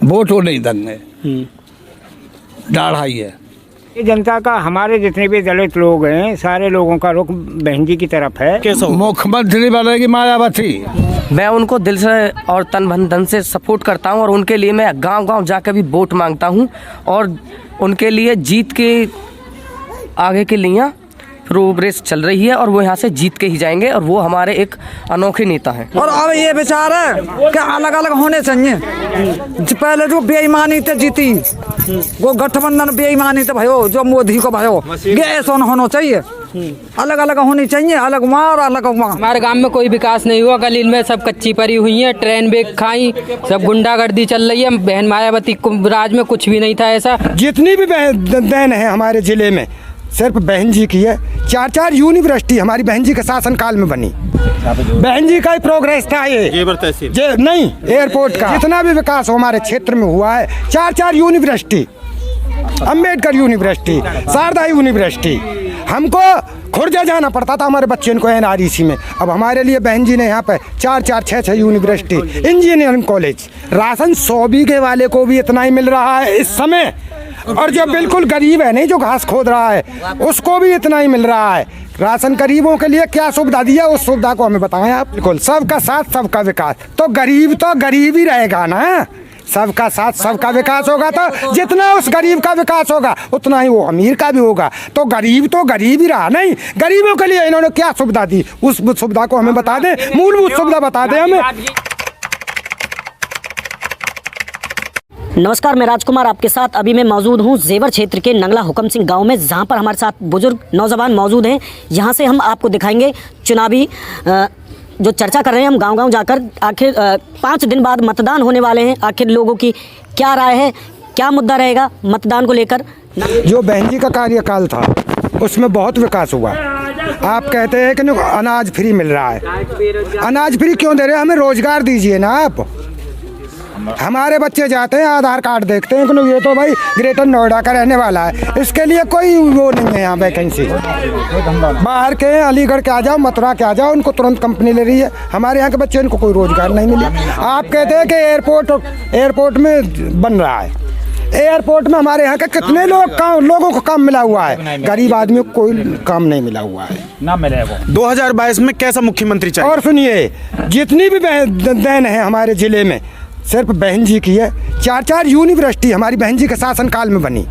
Vote वो नहीं देंगे, डाढ़ाई है। ये जनता का, हमारे जितने भी दलित लोग हैं, सारे लोगों का रुख बहन जी की तरफ है। कैसा मुख्यमंत्री बनेगी मायावती। मैं उनको दिल से और तन धन से सपोर्ट करता हूं और उनके लिए मैं गांव-गांव जाकर भी वोट मांगता हूं और उनके लिए जीत के आगे के लिए प्रोग्रेस चल रही है और वो यहाँ से जीत के ही जाएंगे और वो हमारे एक अनोखे नेता हैं। और अब ये विचार है कि अलग अलग होने चाहिए। पहले जो बेईमानी ते जीती, वो गठबंधन बेईमानी ते भयो, जो मोदी को भयो, ये ऐसा होना चाहिए। अलग अलग होनी चाहिए, अलग वहाँ और अलग वहाँ। हमारे गांव में कोई विकास नहीं हुआ, गली में सब कच्ची पड़ी हुई है, ट्रेन बेग खाई, सब गुंडागर्दी चल रही है। बहन मायावती को राज में कुछ भी नहीं था ऐसा। जितनी भी बहन है हमारे जिले में सिर्फ बहन जी की है। 4 यूनिवर्सिटी हमारी बहन जी के शासन काल में बनी। बहन जी का ही प्रोग्रेस था ये नहीं एयरपोर्ट का। जितना भी विकास हमारे क्षेत्र में हुआ है, 4 university, Ambedkar university, Sharda university. हमको खुर्जा जाना पड़ता था हमारे बच्चों को NREC में। अब हमारे लिए बहन जी ने यहाँ पे 4 6 यूनिवर्सिटी, इंजीनियरिंग कॉलेज। राशन 100 बीघे वाले को भी इतना ही मिल रहा है इस समय, और जो बिल्कुल गरीब है नहीं, जो घास खोद रहा है, उसको भी इतना ही मिल रहा है। राशन गरीबों के लिए क्या सुविधा दी है, उस सुविधा को हमें बताएं आप। बिल्कुल सबका साथ सबका विकास, तो गरीब ही रहेगा ना। सबका साथ सबका विकास होगा तो जितना उस गरीब का विकास होगा उतना ही वो अमीर का भी होगा। तो गरीब ही रहा नहीं। गरीबों के लिए इन्होंने क्या सुविधा दी, उस सुविधा को हमें बता दें, मूलभूत सुविधा बता दें हमें। नमस्कार, मैं राजकुमार आपके साथ। अभी मैं मौजूद हूँ जेवर क्षेत्र के नंगला हुकम सिंह गांव में, जहां पर हमारे साथ बुजुर्ग नौजवान मौजूद हैं। यहां से हम आपको दिखाएंगे चुनावी जो चर्चा कर रहे हैं हम गांव-गांव जाकर। आखिर 5 दिन बाद मतदान होने वाले हैं, आखिर लोगों की क्या राय है, क्या मुद्दा रहेगा मतदान को लेकर। जो बहन जी का कार्यकाल था उसमें बहुत विकास हुआ। आप कहते हैं कि अनाज फ्री मिल रहा है, अनाज फ्री क्यों दे रहे हैं? हमें रोजगार दीजिए ना आप। हमारे बच्चे जाते हैं, आधार कार्ड देखते हैं कि ये तो भाई ग्रेटर नोएडा का रहने वाला है, इसके लिए कोई वो नहीं है यहाँ वैकेंसी। बाहर के अलीगढ़ के आ जाओ, मथुरा के आ जाओ, उनको तुरंत कंपनी ले रही है। हमारे यहाँ के बच्चे, इनको कोई रोजगार नहीं मिला। आप कहते हैं कि एयरपोर्ट में बन रहा है। एयरपोर्ट में हमारे यहाँ के कितने लोगों को काम मिला हुआ है, गरीब आदमी को कोई काम नहीं मिला हुआ है, ना मिलेगा। 2022 में कैसा मुख्यमंत्री चाहिए? और सुनिए, जितनी भी बहन है हमारे जिले में सिर्फ बहन जी की है। 4 यूनिवर्सिटी हमारी बहन जी के शासन काल में बनी।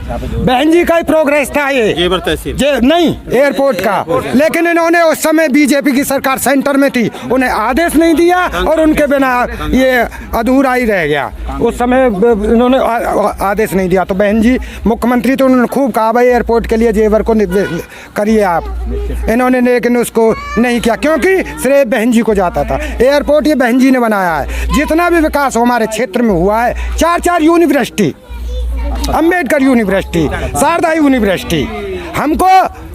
बहन जी का ही प्रोग्रेस था ये नहीं एयरपोर्ट का। लेकिन इन्होंने उस समय बीजेपी की सरकार सेंटर में थी, उन्हें आदेश नहीं दिया और उनके बिना ये अधूरा ही रह गया। उस समय इन्होंने आदेश नहीं दिया। तो बहन जी मुख्यमंत्री तो उन्होंने खूब कहा भाई एयरपोर्ट के लिए जेवर को करिए आप। इन्होंने लेकिन उसको नहीं किया, क्योंकि श्रेय बहन जी को जाता था। एयरपोर्ट ये बहन जी ने बनाया है। जितना भी विकास हमारे क्षेत्र में हुआ है, 4 university, Ambedkar university, Sharda university. हमको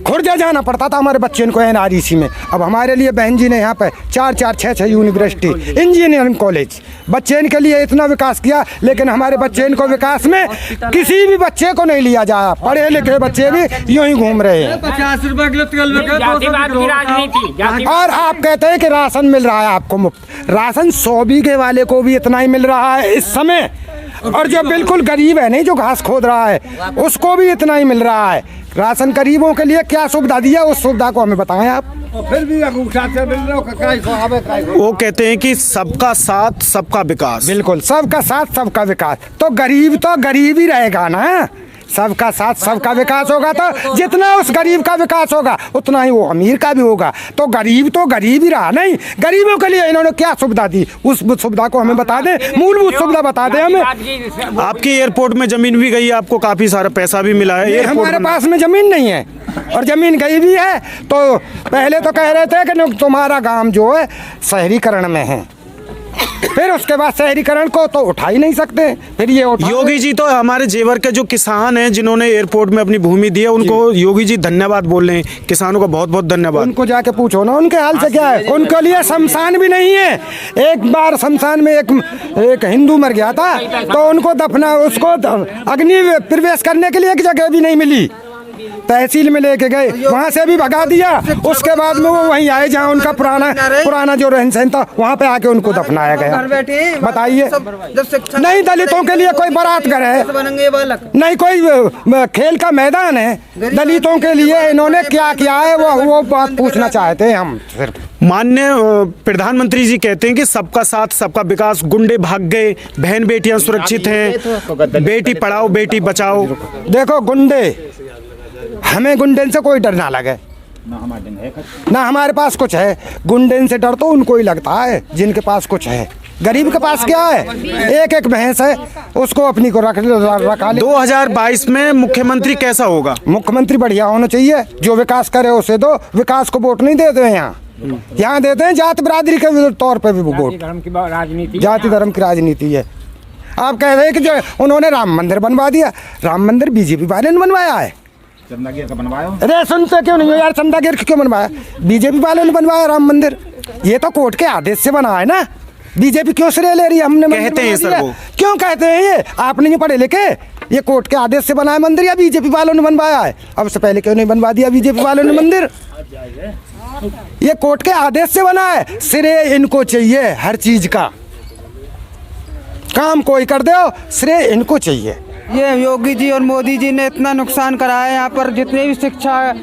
खुर्जा जाना पड़ता था हमारे बच्चों को NREC में। अब हमारे लिए बहन जी ने यहाँ पे 4 6 यूनिवर्सिटी, इंजीनियरिंग कॉलेज। बच्चे के लिए इतना विकास किया, लेकिन हमारे बच्चे को विकास में किसी भी बच्चे को नहीं लिया जा। पढ़े लिखे बच्चे भी यूं ही घूम रहे हैं। 50 रुपए और आप कहते हैं कि राशन मिल रहा है आपको मुफ्त। राशन 100 बीघे वाले को भी इतना ही मिल रहा है इस समय, और जो बिल्कुल गरीब है नहीं, जो घास खोद रहा है, उसको भी इतना ही मिल रहा है। राशन गरीबों के लिए क्या सुविधा दी है, उस सुविधा को हमें बताएं आप। फिर भी वो कहते हैं कि सबका साथ सबका विकास। बिल्कुल सबका साथ सबका विकास, तो गरीब ही रहेगा ना। सबका साथ सबका विकास होगा तो जितना उस गरीब का विकास होगा उतना ही वो अमीर का भी होगा। तो गरीब ही रहा नहीं। गरीबों के लिए इन्होंने क्या सुविधा दी, उस सुविधा को हमें बता दें, मूलभूत सुविधा बता दें हमें। आपकी एयरपोर्ट में जमीन भी गई, आपको काफी सारा पैसा भी मिला है। हमारे पास में जमीन नहीं है, और जमीन गई भी है तो पहले तो कह रहे थे कि तुम्हारा गांव जो है शहरीकरण में है, फिर उसके बाद शहरीकरण को तो उठा ही नहीं सकते। फिर ये योगी जी तो हमारे जेवर के जो किसान हैं जिन्होंने एयरपोर्ट में अपनी भूमि दी है, उनको योगी जी धन्यवाद बोल रहे हैं। किसानों का बहुत बहुत धन्यवाद। उनको जाके पूछो ना उनके हाल से क्या है। उनके लिए शमशान भी नहीं है। एक बार शमशान में एक हिंदू मर गया था, तो उनको उसको अग्नि प्रवेश करने के लिए एक जगह भी नहीं मिली। तहसील में लेके गए, वहाँ से भी भगा दिया। उसके बाद में वो वहीं आए जहाँ उनका पुराना जो रहन सहन था, वहाँ पे आके उनको दफनाया गया। बताइए, नहीं दलितों के लिए कोई बारात घर है, नहीं कोई खेल का मैदान है, दलितों के लिए इन्होंने क्या किया है वो बात पूछना चाहते हैं हम सिर्फ। माननीय प्रधानमंत्री जी कहते हैं कि सबका साथ सबका विकास, गुंडे भाग गए, बहन बेटियां सुरक्षित हैं, बेटी पढ़ाओ बेटी बचाओ। देखो गुंडे, हमें गुंडे से कोई डर ना लगे, ना हमारे पास कुछ है। गुंडे से डर तो उनको ही लगता है जिनके पास कुछ है। गरीब के पास क्या है? एक भैंस है, उसको अपनी को रखा ले। 2022 में मुख्यमंत्री कैसा होगा? मुख्यमंत्री बढ़िया होना चाहिए, जो विकास करे उसे दो। विकास को वोट नहीं देते हैं यहाँ देते हैं जाति बिरादरी के तौर पे भी वोट। जाति धर्म की राजनीति है। आप कह रहे हैं कि जो उन्होंने राम मंदिर बनवा दिया, राम मंदिर बीजेपी वाले ने बनवाया है। अरे सुनते क्यों नहीं हो यार, चंदा गिर क्यों बनवाया? बीजेपी वाले ने बनवाया राम मंदिर, ये तो कोर्ट के आदेश से बना है ना। बीजेपी क्यों श्रेय ले रही है? हमने कहते हैं सर, वो क्यों कहते हैं ये? आपने नहीं पढ़े लिखे? ये कोर्ट के आदेश से बना है मंदिर या बीजेपी वालों ने बनवाया है? अब से पहले क्यों नहीं बनवा दिया बीजेपी वालों ने मंदिर? ये कोर्ट के आदेश से बना है। श्रेय इनको चाहिए, हर चीज का काम कोई कर दो, श्रेय इनको चाहिए। ये योगी जी और मोदी जी ने इतना नुकसान करा है। यहाँ पर जितने भी शिक्षा है,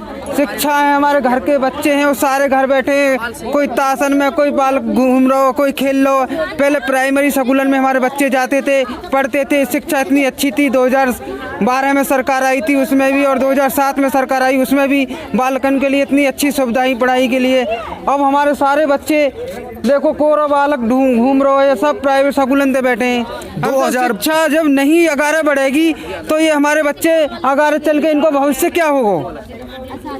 हमारे घर के बच्चे हैं वो सारे घर बैठे हैं। कोई तासन में, कोई बाल घूम रहा हो, कोई खेल लो। पहले प्राइमरी स्कूलन में हमारे बच्चे जाते थे, पढ़ते थे, शिक्षा इतनी अच्छी थी। 2012 में सरकार आई थी उसमें भी, और 2007 में सरकार आई उसमें भी बालकन के लिए इतनी अच्छी सुविधाएं पढ़ाई के लिए। अब हमारे सारे बच्चे देखो, कोरा बालक घूम रहे हो, ये सब प्राइवेट स्कूलन से बैठे हैं। 2000 शिक्षा जब नहीं आगे बढ़ेगी तो ये हमारे बच्चे आगे चल के इनको भविष्य क्या होगा?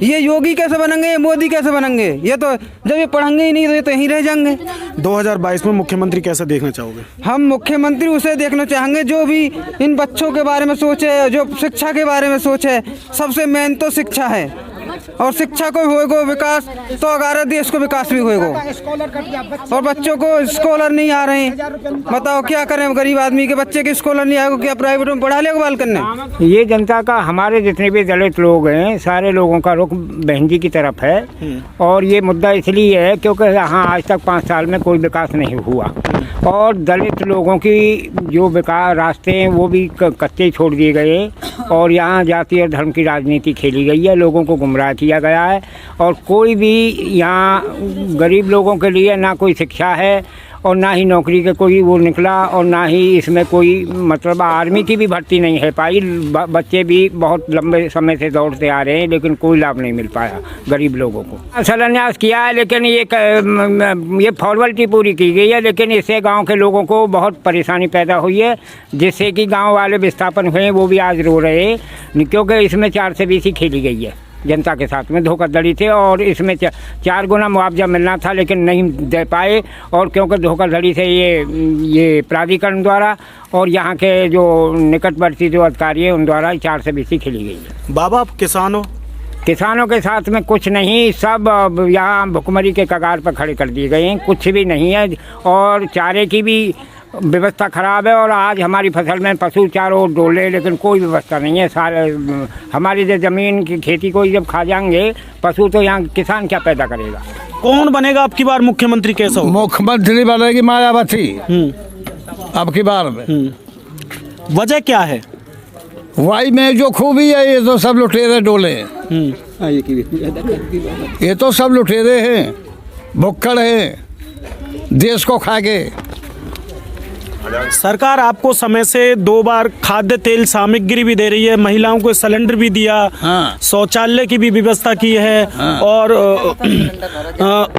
ये योगी कैसे बनेंगे, ये मोदी कैसे बनेंगे? ये तो जब ये पढ़ेंगे ही नहीं तो ये तो यहीं रह जाएंगे। 2022 में मुख्यमंत्री कैसा देखना चाहोगे? हम मुख्यमंत्री उसे देखना चाहेंगे जो भी इन बच्चों के बारे में सोचे, जो शिक्षा के बारे में सोचे। सबसे मेन तो शिक्षा है, और शिक्षा को होएगा विकास तो अगर देश को विकास भी होएगा। और बच्चों को स्कॉलर नहीं आ रहे हैं, बताओ क्या करें? गरीब आदमी के बच्चे के स्कॉलर नहीं आएगा, क्या प्राइवेट में पढ़ा लेगा बालकन ने? ये जनता का, हमारे जितने भी दलित लोग हैं, सारे लोगों का रुख बहन जी की तरफ है। और ये मुद्दा इसलिए है क्योंकि यहाँ आज तक 5 साल में कोई विकास नहीं हुआ, और दलित लोगों की जो विकास रास्ते हैं वो भी कच्चे छोड़ दिए गए, और यहाँ जाति और धर्म की राजनीति खेली गई है, लोगों को गुमराह किया गया है। और कोई भी यहाँ गरीब लोगों के लिए ना कोई शिक्षा है, और ना ही नौकरी के कोई वो निकला, और ना ही इसमें कोई मतलब आर्मी की भी भर्ती नहीं है पाई। बच्चे भी बहुत लंबे समय से दौड़ते आ रहे हैं, लेकिन कोई लाभ नहीं मिल पाया गरीब लोगों को। शिलान्यास किया है, लेकिन ये फॉर्मेलिटी पूरी की गई है, लेकिन इससे गांव के लोगों को बहुत परेशानी पैदा हुई है, जिससे कि गांव वाले विस्थापन हुए हैं, वो भी आज रो रहे हैं, क्योंकि इसमें 4 से 20 खेली गई है जनता के साथ में, धोखाधड़ी थे। और इसमें 4 गुना मुआवजा मिलना था, लेकिन नहीं दे पाए, और क्योंकि धोखाधड़ी से ये प्राधिकरण द्वारा और यहाँ के जो निकटवर्ती जो अधिकारी है उन द्वारा 4 से 20 खेली गई है। बाबा, आप किसान हो? किसानों के साथ में कुछ नहीं, सब यहाँ भुखमरी के कगार पर खड़े कर दिए गए हैं, कुछ भी नहीं है। और चारे की भी व्यवस्था खराब है, और आज हमारी फसल में पशु चारों डोले, लेकिन कोई व्यवस्था नहीं है। सारे हमारी जो ज़मीन की खेती को जब खा जाएंगे पशु, तो यहाँ किसान क्या पैदा करेगा? कौन बनेगा अब की बार मुख्यमंत्री? कैसा हो? मुख्यमंत्री बनेगी मायावती अब की बार में। वजह क्या है? वाई में जो खूबी है, ये तो सब लुटेरे डोले हैं, ये तो सब लुटेरे हैं, भुक्कड़ हैं, देश को खा के। सरकार आपको समय से 2 बार खाद्य तेल सामग्री भी दे रही है, महिलाओं को सिलेंडर भी दिया, शौचालय की भी व्यवस्था की है,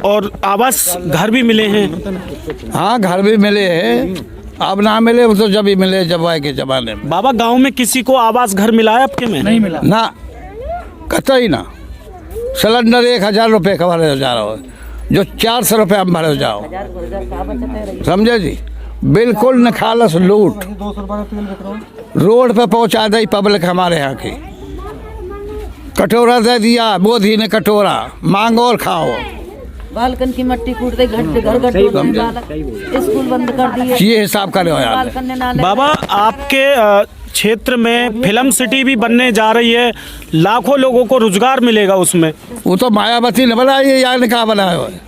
और आवास घर भी मिले हैं। हाँ, घर भी मिले हैं, अब ना मिले तो जब ही मिले जब आए के जमाने में। बाबा, गांव में किसी को आवास घर मिला है आपके में? नहीं मिला ना, कतई ना। सिलेंडर 1000 रुपये का भरे जा रहा हो, जो 400 रुपये हम भरे जाओ, समझे जी? बिल्कुल निखालस लूट, रोड पे पहुंचा दी पब्लिक हमारे यहाँ की। कटोरा दे दिया मोदी ने, कटोरा मांगो और खाओ। बालकन की मट्टी कूट दे, घर स्कूल बंद कर दिए। ये हिसाब करे हो यार। बाबा, आपके क्षेत्र में फिल्म सिटी भी बनने जा रही है, लाखों लोगों को रोजगार मिलेगा उसमें। वो तो मायावती ने बनाई है या ने कहा बनाया हुआ है?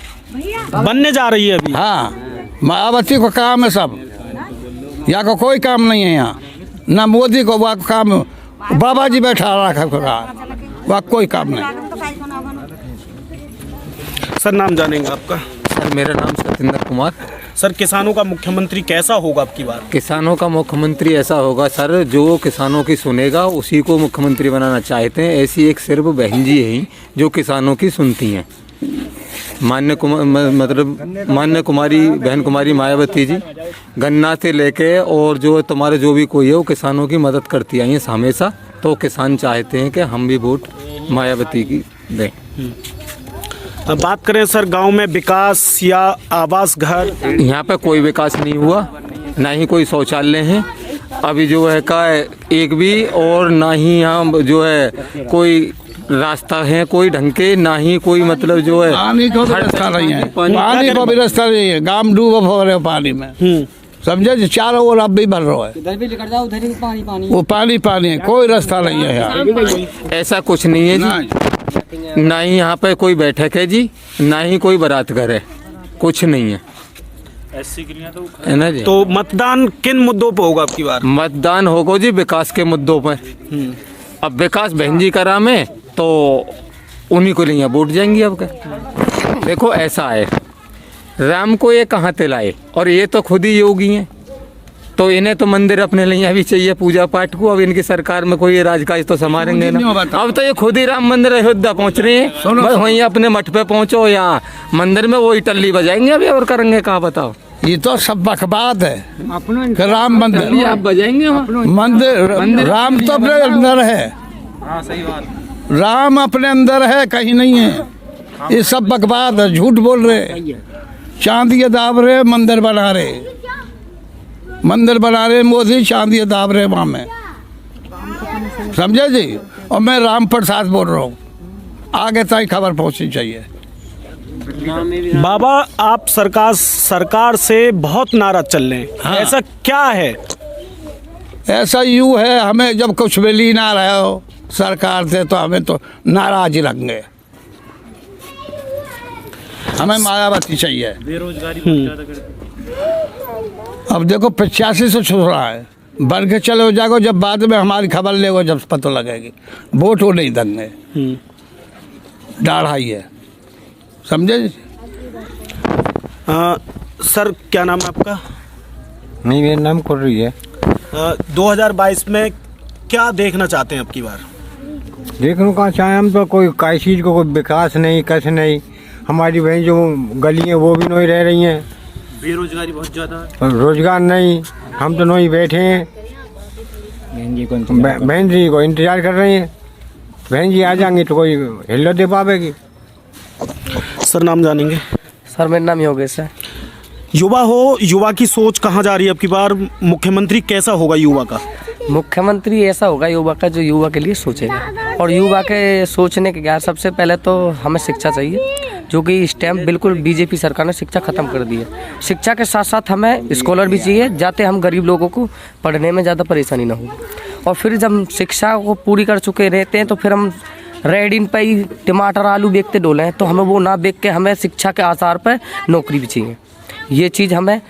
बनने जा रही है अभी। हाँ, मायावती को काम है सब, यहाँ को कोई काम नहीं है। यहाँ ना मोदी को वहाँ काम, बाबा जी बैठा रखा वहाँ कोई काम नहीं। सर नाम जानेंगे आपका? सर मेरा नाम सत्येंद्र कुमार। सर किसानों का मुख्यमंत्री कैसा होगा आपकी बार? किसानों का मुख्यमंत्री ऐसा होगा सर, जो किसानों की सुनेगा उसी को मुख्यमंत्री बनाना चाहते हैं। ऐसी एक सिर्फ बहन जी है जो किसानों की सुनती हैं। मान्य कुमारी बहन कुमारी मायावती जी गन्ना से लेके और जो तुम्हारे जो भी कोई है वो किसानों की मदद करती आई है हमेशा। तो किसान चाहते हैं कि हम भी वोट मायावती की दें। अब बात करें सर गांव में विकास या आवास घर, यहाँ पे कोई विकास नहीं हुआ, ना ही कोई शौचालय है अभी जो है का एक भी, और ना ही यहाँ जो है कोई रास्ता है कोई ढंग के, ना ही कोई मतलब जो है पानी को भी रास्ता नहीं है, पानी को भी रास्ता नहीं है। गांव डूब हो रहे हो पानी में, समझे जी, चारों ओर अब भी भर रहा है, इधर भी निकल जाओ उधर ही पानी पानी, वो पानी पानी है, कोई रास्ता नहीं है यहाँ। ऐसा कुछ नहीं है जी, ना ही यहाँ पे कोई बैठक है जी, ना ही कोई बारात घर है, कुछ नहीं है है ना जी। तो मतदान किन मुद्दों पे होगा आपकी बार? मतदान होगा जी विकास के मुद्दों पर। अब विकास बहन जी करा में तो उन्हीं को लिए वोट जाएंगी। अब क्या देखो ऐसा है, राम को ये कहाँ ते लाए, और ये तो खुद ही योगी हैं, तो इन्हें तो मंदिर अपने लिए भी चाहिए पूजा पाठ को। अब इनकी सरकार में कोई राजकाज तो संभालेंगे ना। अब तो ये खुद ही राम मंदिर अयोध्या पहुँच रहे हैं, बस वहीं अपने मठ पे पहुँचो या मंदिर में वही टल्ली बजाएंगे अभी, और करेंगे कहाँ बताओ। ये तो सब बकवाद है कि राम मंदिर आप बजाएंगे मंदिर, राम तो अपने अंदर है। हाँ सही बात, राम अपने अंदर है, कहीं नहीं है। ये सब बकवाद है, झूठ बोल रहे, चांदी दाब रहे, मंदिर बना रहे मोदी, चांदी दाब रहे वहाँ में, समझे जी। और मैं राम प्रसाद बोल रहा हूँ, आगे तक खबर पहुँचनी चाहिए। बाबा आप सरकार से बहुत नाराज चल रहे हैं। हाँ। ऐसा क्या है? ऐसा यूँ है, हमें जब कुछ मिली ना रहे हो सरकार से तो हमें तो नाराज ही रखेंगे। हमें मायावती चाहिए। बेरोजगारी अब देखो 85 से छू रहा है, बन के चले हो जाएगा, जब बाद में हमारी खबर लेगा जब पता लगेगी, वोट वो नहीं देंगे, डाढ़ाई है, समझे जी। सर क्या नाम है आपका? नहीं, मेरा नाम कुर्री है। 2022 में क्या देखना चाहते हैं आपकी बार? देखने का चाहे हम तो कोई चीज़ को कोई विकास नहीं, कैसे नहीं। हमारी बहन जो गली है वो भी नहीं रह रही हैं, बेरोजगारी बहुत ज़्यादा है, रोजगार नहीं, हम तो नहीं बैठे हैं। बहन जी को इंतजार कर रहे हैं, बहन जी आ जाएंगी तो कोई हिल्लो दे पावेगी। सर नाम जानेंगे? सर मेरा नाम योगेश है। युवा हो, युवा की सोच कहाँ जा रही है आपकी बार? मुख्यमंत्री कैसा होगा युवा का? मुख्यमंत्री ऐसा होगा युवा का जो युवा के लिए सोचेगा, और युवा के सोचने के क्या, सबसे पहले तो हमें शिक्षा चाहिए, जो कि इस टाइम बिल्कुल बीजेपी सरकार ने शिक्षा खत्म कर दी है। शिक्षा के साथ साथ हमें स्कॉलर भी चाहिए, जाते हम गरीब लोगों को पढ़ने में ज़्यादा परेशानी ना हो। और फिर जब हम शिक्षा को पूरी कर चुके रहते हैं तो फिर हम रेडिन पे ही टमाटर आलू बेचते डोले हैं, तो हमें वो ना बेच के हमें शिक्षा के आधार पर नौकरी भी चाहिए। ये चीज़ हमें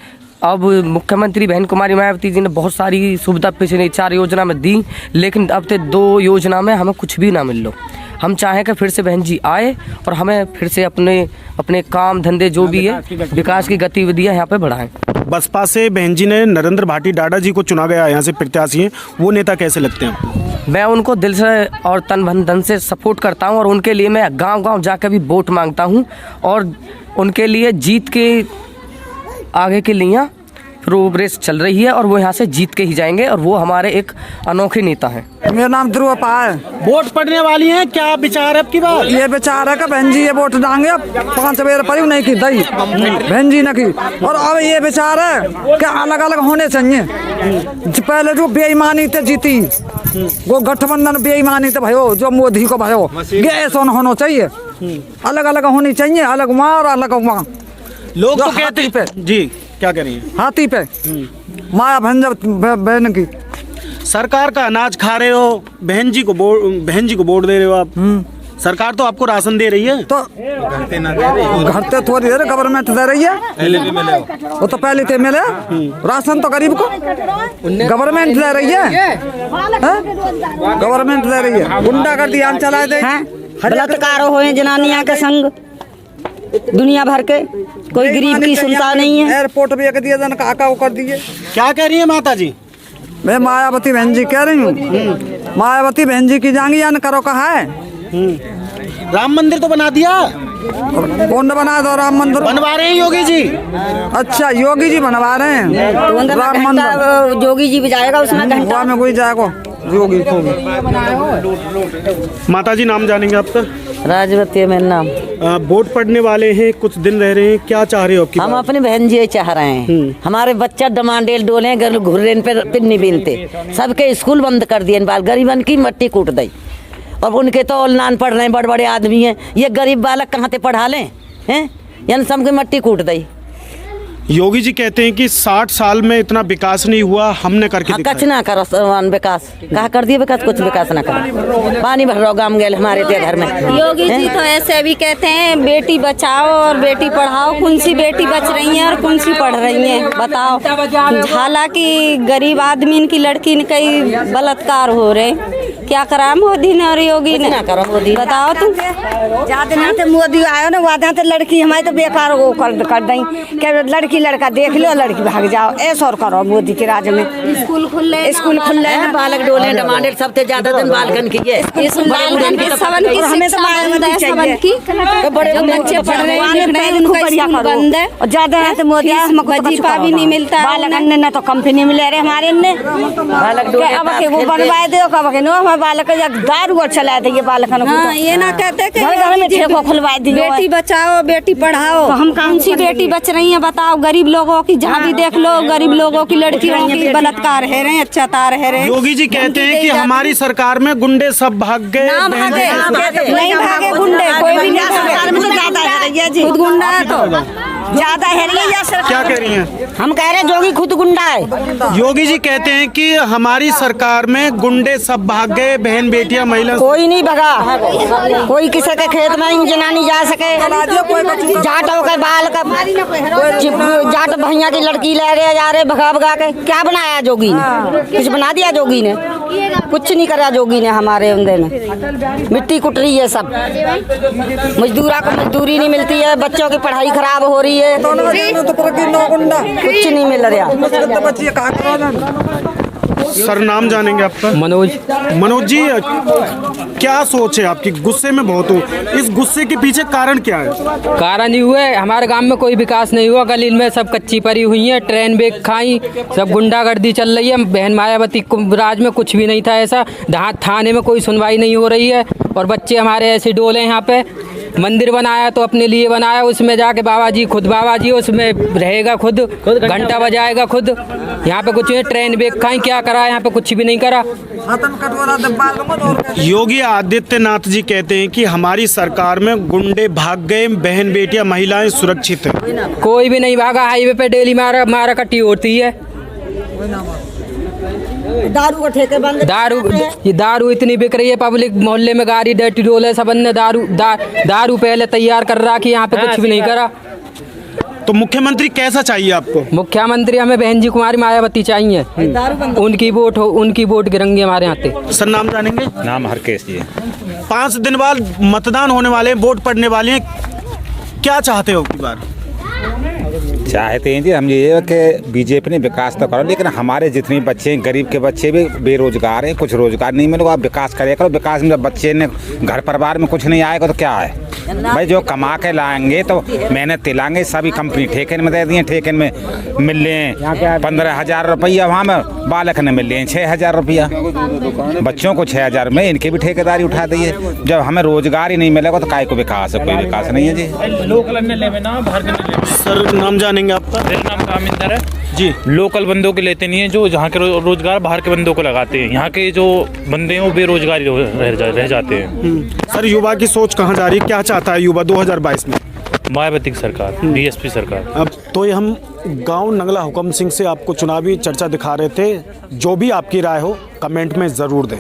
अब मुख्यमंत्री बहन कुमारी मायावती जी ने बहुत सारी सुविधा पिछले 4 योजना में दी, लेकिन अब तक 2 योजना में हमें कुछ भी ना मिल लो। हम चाहें कि फिर से बहन जी आए और हमें फिर से अपने काम धंधे जो भी है विकास की गतिविधियां यहाँ पे बढ़ाएं। बसपा से बहन जी ने नरेंद्र भाटी डाडा जी को चुना गया, यहाँ से प्रत्याशी हैं, वो नेता कैसे लगते हैं आपको? मैं उनको दिल से और तन धन से सपोर्ट करता हूँ, और उनके लिए मैं गांव-गांव जाकर भी वोट मांगता हूँ, और उनके लिए जीत के आगे के लिए प्रोग्रेस चल रही है, और वो यहाँ से जीत के ही जाएंगे, और वो हमारे एक अनोखे नेता हैं। मेरा नाम ध्रुव पा है। वोट पड़ने वाली हैं, क्या विचार है आपकी बात? ये विचार है कि बहन जी ये वोट देंगे, 5 बेर पड़ी नहीं की दई बहन जी ने की। और अब ये विचार है कि अलग अलग होने चाहिए। पहले जो बेईमानी ते जीती, वो गठबंधन बेईमानी ते भयो, जो मोदी को भयो, ये ऐसा होना चाहिए। अलग अलग होनी चाहिए, अलग वहाँ और अलग वहाँ। लोग तो कहते हैं जी, क्या कह रही हैं? हाथी पे माया भंजर बहन की। सरकार का अनाज खा रहे हो, बहन जी को वोट दे रहे हो आप। सरकार तो आपको राशन दे रही है, तो घर ते थोड़ी है, गवर्नमेंट दे रही है। पहले भी मिले वो तो पहले थे मिले राशन तो गरीब को गवर्नमेंट दे रही है, गवर्नमेंट दे रही है। गुंडागर्दी हम चला दे, बलात्कार हुए जनानियां के संग दुनिया भर के, कोई गरीब की सुनता नहीं है। एयरपोर्ट भी एक दिए जन काका वो कर दिए। क्या कह रही है माता जी? मैं मायावती बहन जी कह रही हूँ, मायावती बहन जी की जांगी यान करो कहा है। राम मंदिर तो बना दिया, कौन बना दो? राम मंदिर बनवा रहे हैं योगी जी। अच्छा, योगी जी बनवा रहे हैं राम मंदिर। योगी जी भी जाएगा उसमें, घंटा में कोई जाएगा योगी को। माता जी नाम जानेंगे आपका? राजवती है मेरा नाम। वोट पड़ने वाले हैं, कुछ दिन रह रहे हैं, क्या चाह रहे हो? हम अपनी बहन जी चाह रहे हैं, हमारे बच्चा डमांडेल डोले घुर्रे पे पिन्नी बीनते, सबके स्कूल बंद कर दिए, बाल गरीबन की मट्टी कूट दी। और उनके तो नान पढ़ रहे हैं, बड़े बड़े आदमी हैं, ये गरीब बालक कहाँ से पढ़ा लें हैं, यानी सबकी मट्टी कूट दी। योगी जी कहते हैं कि 60 साल में इतना विकास नहीं हुआ, हमने करके दिखाया। कच ना करो विकास, कहा कर दिए विकास, कुछ विकास ना करो। पानी भर रहा गाँव गेल हमारे ते घर में। योगी जी तो ऐसे भी कहते हैं बेटी बचाओ और बेटी पढ़ाओ, कौन सी बेटी बच रही है और कौन सी पढ़ रही है बताओ। हालांकि गरीब आदमी की लड़की ने कई बलात्कार हो रहे, क्या करा मोदी ने और योगी ने? ना करो मोदी, बताओ तुम। जाते ना तो मोदी आयो ना, वादा तो लड़की हमारी तो बेकार वो कर दी, क्या लड़की लड़का देख लो, लड़की भाग जाओ, ऐसा और करो मोदी के राज में। स्कूल खुल रहे हैं, बालक डोले डमांडेल सबसे ज्यादा दिन बालकन की है। हमें तो मायावती चाहिए, बड़े बच्चे पढ़ रहे हैं, बंद है और ज्यादा है तो मोदी वजीफा भी नहीं मिलता है। बालक ने तो कंपनी मिले रहे हमारे ने, बालक वो बनवाए दो, कब नो हमारे बालक दारू और चला दिए बालकन को। ये ना कहते कि घर में ठेको खुलवा दी, बेटी बचाओ बेटी पढ़ाओ, तो हम कौन सी बेटी बच रही है बताओ। गरीब लोगों की जहाँ भी देख लो, गरीब लोगों की लड़कियों की बलात्कार है रहे, अत्याचार है रहे। योगी जी कहते हैं कि हमारी सरकार में गुंडे सब भाग गए। ना भागे, नहीं भागे गुंडे, कोई भी नहीं भागे। में तो ज्यादा है जी, खुद गुंडा है तो ज्यादा है या सरकार? क्या कह रही हैं? हम कह रहे हैं योगी खुद गुंडा है। योगी जी कहते हैं कि हमारी सरकार में गुंडे सब भाग गए, बहन बेटियां महिला। कोई नहीं भगा, कोई किसी के खेत में जनानी जा सके, जाट होकर बाल का जाट भैया की लड़की ले रहे जा रहे भगा भगा के। क्या बनाया जोगी ने? कुछ बना दिया जोगी ने? कुछ नहीं करा जोगी ने हमारे अंदर में। मिट्टी कुट रही है सब, मजदूरा को मजदूरी नहीं मिलती है, बच्चों की पढ़ाई खराब हो रही है, कुछ नहीं मिल रहा। सर नाम जानेंगे आपका? मनोज जी, क्या सोच है आपकी? गुस्से में बहुत हो, इस गुस्से के पीछे कारण क्या है? कारण ये हुआ है हमारे गांव में कोई विकास नहीं हुआ, गली में सब कच्ची पड़ी हुई है, ट्रेन बेग खाई, सब गुंडागर्दी चल रही है। बहन मायावती राज में कुछ भी नहीं था ऐसा, थाने में कोई सुनवाई नहीं हो रही है, और बच्चे हमारे ऐसे डोले यहाँ पे। मंदिर बनाया तो अपने लिए बनाया, उसमें जाके बाबा जी उसमें रहेगा, खुद घंटा बजाएगा खुद। यहाँ पे कुछ ट्रेन बेग खाई, क्या करा यहाँ पे? कुछ भी नहीं करा। योगी आदित्यनाथ जी कहते हैं कि हमारी सरकार में गुंडे भाग गए, बहन बेटियां महिलाएं सुरक्षित हैं। कोई भी नहीं भागा, हाईवे पे डेली मारा कट्टी होती है। दारू को ठेके बंद, दारू इतनी बिक रही है, पब्लिक मोहल्ले में गाड़ी डर्टी डोले सब ने दारू पहले तैयार कर रहा कि यहाँ पे कुछ भी नहीं करा। तो मुख्यमंत्री कैसा चाहिए आपको? मुख्यमंत्री हमें बहन जी कुमारी मायावती चाहिए, उनकी वोट गिरेंगे हमारे यहाँ पे। सर नाम जानेंगे? नाम हरकेश जी। 5 दिन बाद मतदान होने वाले, वोट पड़ने वाले हैं, क्या चाहते हो की बार? चाहते हैं जी हम ये कि बीजेपी ने विकास तो करो, लेकिन हमारे जितने बच्चे हैं, गरीब के बच्चे भी बेरोजगार हैं, कुछ रोजगार नहीं मिलेगा। आप विकास करिए करो, विकास में जब बच्चे ने घर परिवार में कुछ नहीं आएगा तो क्या है भाई? जो कमा के लाएंगे तो मेहनत दिलाएंगे। सभी कंपनी ठेके में दे दिए, ठेके में मिल रहे हैं 15,000 रुपया, वहाँ में बालक ने मिल रहे हैं 6,000 रुपया, बच्चों को 6,000 में इनकी भी ठेकेदारी उठा दी है। जब हमें रोजगार ही नहीं मिलेगा तो काय को विकास है? कोई विकास नहीं है जी। सर नाम जानेंगे आपका? मेरा नाम कामिंदर है जी। लोकल बंदों के लेते नहीं है, जो जहाँ के रोजगार बाहर के बंदों को लगाते हैं। यहाँ के जो बंदे हैं वो बेरोजगारी रह जाते हैं। सर युवा की सोच कहाँ जा रही है? क्या चाहता है युवा 2022 में? मायावती सरकार, बीएसपी सरकार। अब तो ये हम गांव नंगला हुकम सिंह से आपको चुनावी चर्चा दिखा रहे थे। जो भी आपकी राय हो कमेंट में ज़रूर दें।